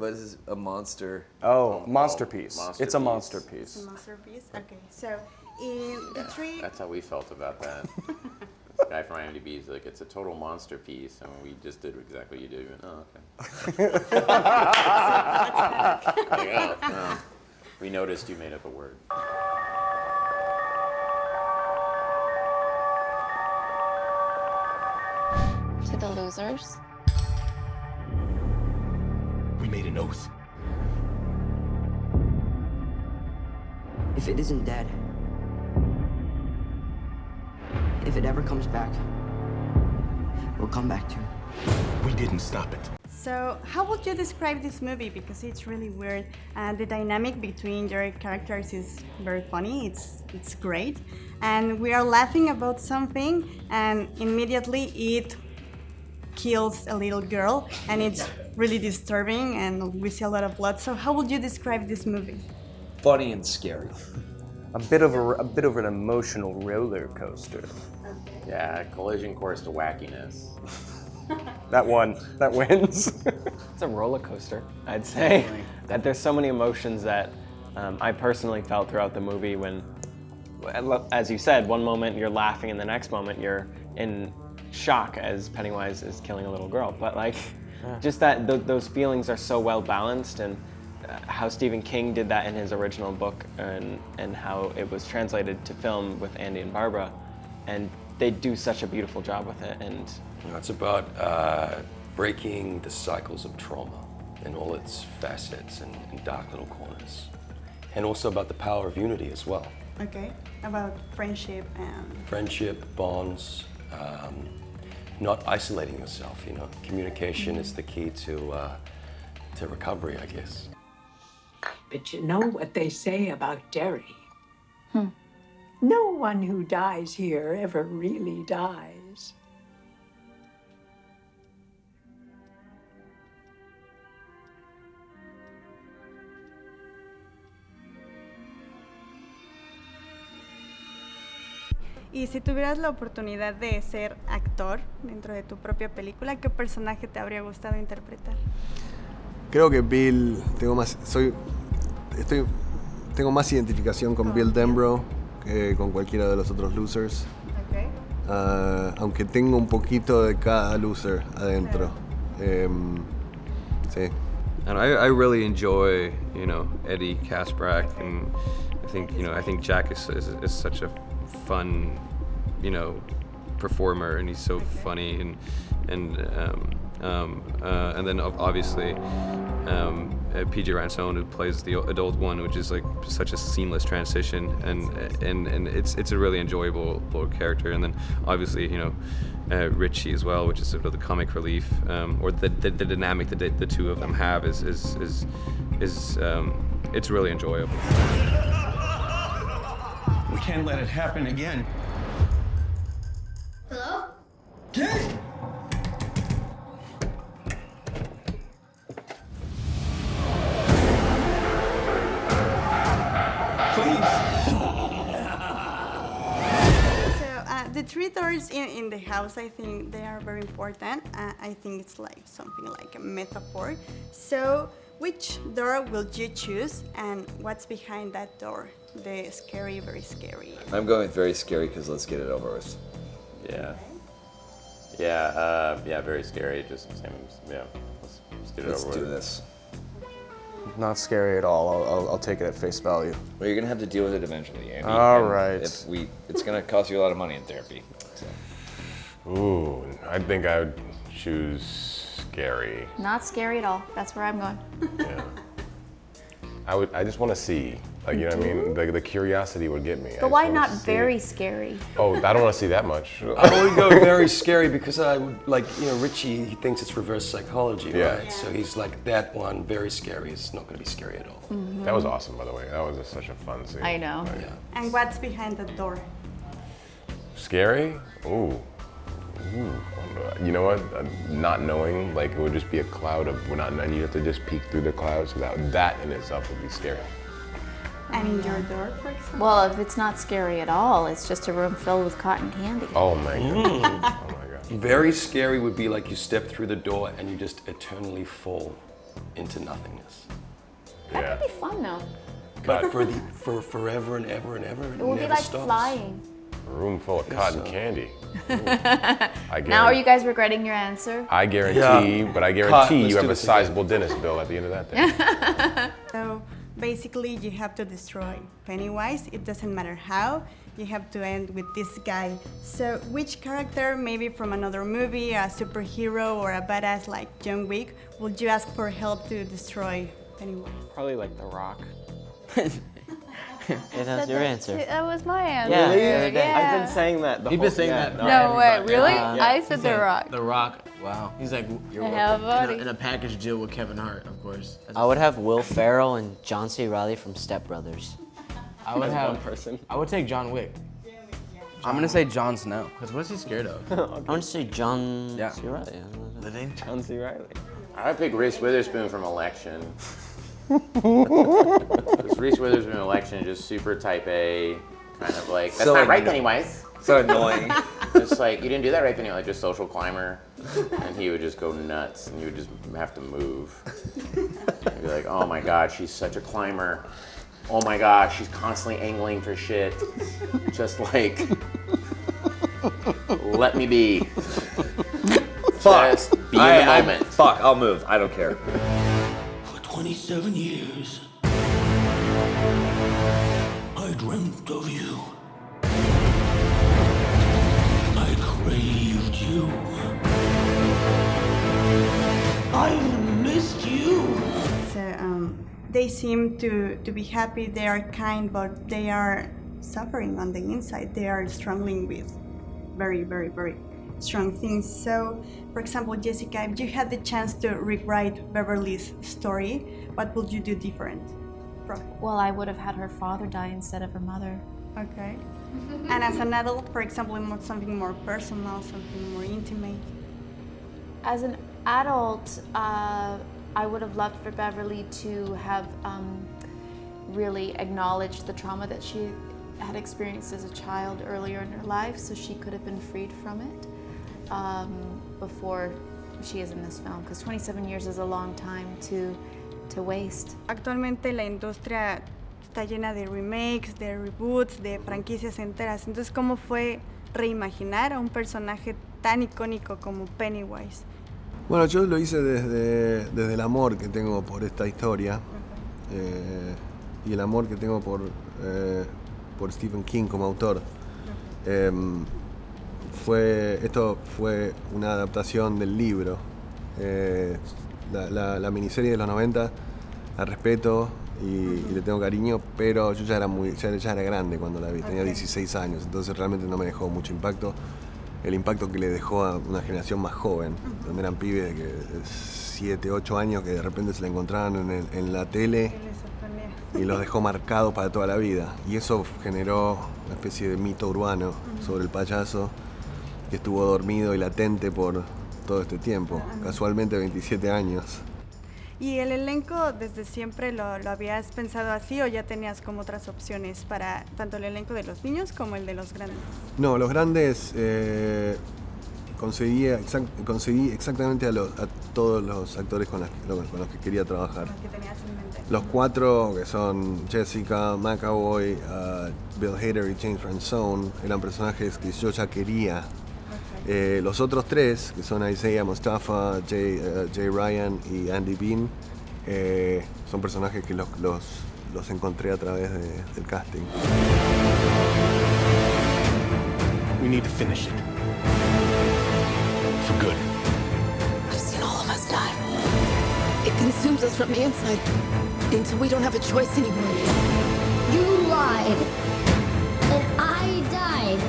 But it's a monster. Oh, masterpiece. Masterpiece. It's a masterpiece. It's a masterpiece. Okay, so in the three. That's how we felt about that. This guy from IMDb is like, it's a total monster piece, and we just did exactly what you did. We went, oh, okay. Like, oh, no. We noticed you made up a word. To the losers. We made an oath. If it isn't dead, if it ever comes back, we'll come back to it. We didn't stop it. So, how would you describe this movie? Because it's really weird. The dynamic between your characters is very funny. It's great, and we are laughing about something, and immediately it kills a little girl, and it's really disturbing, and we see a lot of blood. So, how would you describe this movie? Funny and scary. A bit of an emotional roller coaster. Yeah, collision course to wackiness. That wins. It's a roller coaster, I'd say. That there's so many emotions that I personally felt throughout the movie when, as you said, one moment you're laughing and the next moment you're in shock as Pennywise is killing a little girl. But like, just that those feelings are so well balanced, and how Stephen King did that in his original book, and how it was translated to film with Andy and Barbara, and they do such a beautiful job with it. And it's about breaking the cycles of trauma in all its facets and dark little corners, and also about the power of unity as well. Okay, about friendship and friendship, bonds, not isolating yourself. You know, communication is the key to recovery, I guess. But you know what they say about Derry? No one who dies here ever really dies. Y si tuvieras la oportunidad de ser actor dentro de tu propia película, ¿qué personaje te habría gustado interpretar? Creo que Bill, tengo más identificación con Bill Denbrough que con cualquiera de los otros losers. Okay. Aunque tengo un poquito de cada loser adentro. Sí. And I really enjoy, Eddie Kaspbrak, and I think Jack is such a fun, performer, and he's so funny, and then obviously PJ Ransone, who plays the adult one, which is like such a seamless transition, and it's a really enjoyable character. And then obviously Richie as well, which is sort of the comic relief, or the dynamic that the two of them have is it's really enjoyable. We can't let it happen again. Hello? Kid! The three doors in the house, I think they are very important. I think it's like something like a metaphor. So, which door will you choose, and what's behind that door? The scary, very scary. I'm going with very scary because let's get it over with. Yeah. Yeah, very scary. Just same. Yeah. Let's get it Let's over do with. this. Not scary at all. I'll take it at face value. Well, you're gonna have to deal with it eventually, Andy. All And right. It's gonna cost you a lot of money in therapy. So. Ooh, I think I would choose scary. Not scary at all. That's where I'm going. Yeah. I just want to see. Like, you know what I mean? The curiosity would get me. But why not very scary? Oh, I don't want to see that much. I would go very scary because I would, Richie, he thinks it's reverse psychology, right? So he's like, that one, very scary, is not going to be scary at all. Mm-hmm. That was awesome, by the way. That was just such a fun scene. I know. Right. Yeah. And what's behind the door? Scary? Ooh. You know what? Not knowing, it would just be a cloud of, and you have to just peek through the clouds, so that in itself would be scary. And in your door, for example? Well, if it's not scary at all, it's just a room filled with cotton candy. Oh my God. Oh my God. Very scary would be like you step through the door and you just eternally fall into nothingness. That could be fun though. But for forever and ever and ever, It will be never like stops. flying. A room full of cotton candy. Now are you guys regretting your answer? I guarantee, but I guarantee Let's you have do a this sizable dentist bill at the end of that day. So basically, you have to destroy Pennywise. It doesn't matter how. You have to end with this guy. So which character, maybe from another movie, a superhero or a badass like John Wick, would you ask for help to destroy Pennywise? Probably like The Rock. That's your answer. That was my answer. Yeah, Really? the other day. I've been saying that the You've whole been saying that. No way, really? Yeah. I said The Rock. The Rock. Wow. He's like, you're Yeah, buddy. in a package deal with Kevin Hart, of course. I would have Will Ferrell and John C. Reilly from Step Brothers. I would As have. one person. I would take John Wick. I'm gonna say Jon Snow, because what is he scared of? I want to say John Yeah. C. Reilly. The name? John C. Reilly. I'd pick Reese Witherspoon from Election. Because Reese Witherspoon from Election, just super type A, kind of like, that's So not right, anno- Pennywise. So annoying. Just like, you didn't do that right, Pennywise, like just social climber. And he would just go nuts, and you would just have to move. You'd be like, oh my God, she's such a climber. Oh my gosh, she's constantly angling for shit. Just like, let me be. Fuck. Just be in the moment. Fuck, I'll move. I don't care. For 27 years, I dreamt of you. I craved you. I missed you. So they seem to be happy, they are kind, but they are suffering on the inside. They are struggling with very, very, very strong things. So, for example, Jessica, if you had the chance to rewrite Beverly's story, what would you do different? Well, I would have had her father die instead of her mother. Okay. And as an adult, for example, something more personal, something more intimate? As an adult, I would have loved for Beverly to have really acknowledged the trauma that she had experienced as a child earlier in her life, so she could have been freed from it before she is in this film, because 27 years is a long time to waste. Actualmente la industria está llena de remakes, de reboots, de franquicias enteras. Entonces, ¿cómo fue reimaginar a un personaje tan icónico como Pennywise? Bueno, yo lo hice desde el amor que tengo por esta historia y el amor que tengo por Stephen King como autor. Esto fue una adaptación del libro. La miniserie de los 90 la respeto y le tengo cariño, pero yo ya era grande cuando la vi, tenía 16 años, entonces realmente no me dejó mucho impacto. El impacto que le dejó a una generación más joven, donde eran pibes de 7, 8 años que de repente se la encontraban en la tele y los dejó marcados para toda la vida. Y eso generó una especie de mito urbano sobre el payaso que estuvo dormido y latente por todo este tiempo, casualmente 27 años. ¿Y el elenco desde siempre lo habías pensado así o ya tenías como otras opciones para tanto el elenco de los niños como el de los grandes? No, los grandes conseguí exactamente a todos los actores con los que quería trabajar. Los que tenías en mente. Los 4, que son Jessica, McAvoy, Bill Hader y James Ransone, eran personajes que yo ya quería. Los otros 3, que son Isaiah Mustafa, Jay Ryan y Andy Bean, son personajes que los encontré a través del casting. We need to finish it. For good. I've seen all of us die. It consumes us from the inside until we don't have a choice anymore. You lied. And I died.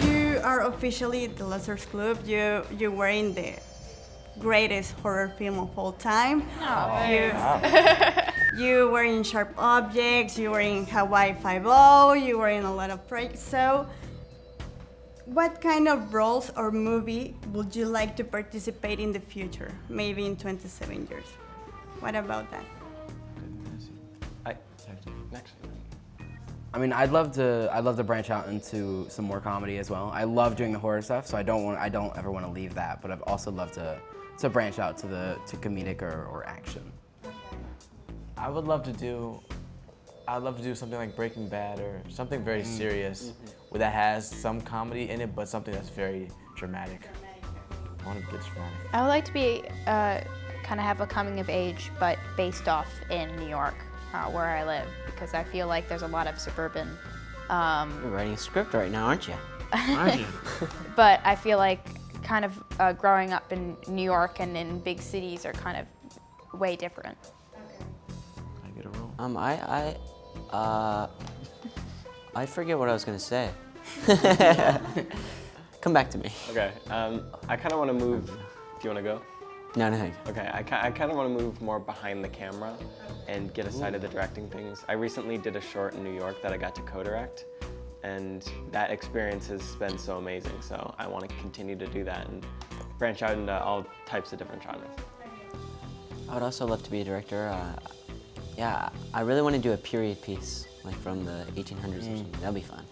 You are officially the Losers Club. You were in the greatest horror film of all time. You were in Sharp Objects, you were in Hawaii Five-0, you were in a lot of projects. So, what kind of roles or movie would you like to participate in the future? Maybe in 27 years. What about that? I mean, I'd love to branch out into some more comedy as well. I love doing the horror stuff, so I don't ever want to leave that. But I'd also love to to branch out to comedic or action. I would love to do something like Breaking Bad or something very serious that has some comedy in it, but something that's very dramatic. I want to get dramatic. I would like to be kind of have a coming of age, but based off in New York, where I live, because I feel like there's a lot of suburban. You're writing a script right now, aren't you? But I feel like kind of growing up in New York and in big cities are kind of way different. I get a role. I forget what I was gonna say. Come back to me. Okay. I kind of want to move. Do you want to go? No. Okay. I kind of want to move more behind the camera and get a side of the directing things. I recently did a short in New York that I got to co-direct, and that experience has been so amazing. So I want to continue to do that and branch out into all types of different genres. I would also love to be a director. Yeah, I really want to do a period piece, like from the 1800s or something. That'd be fun.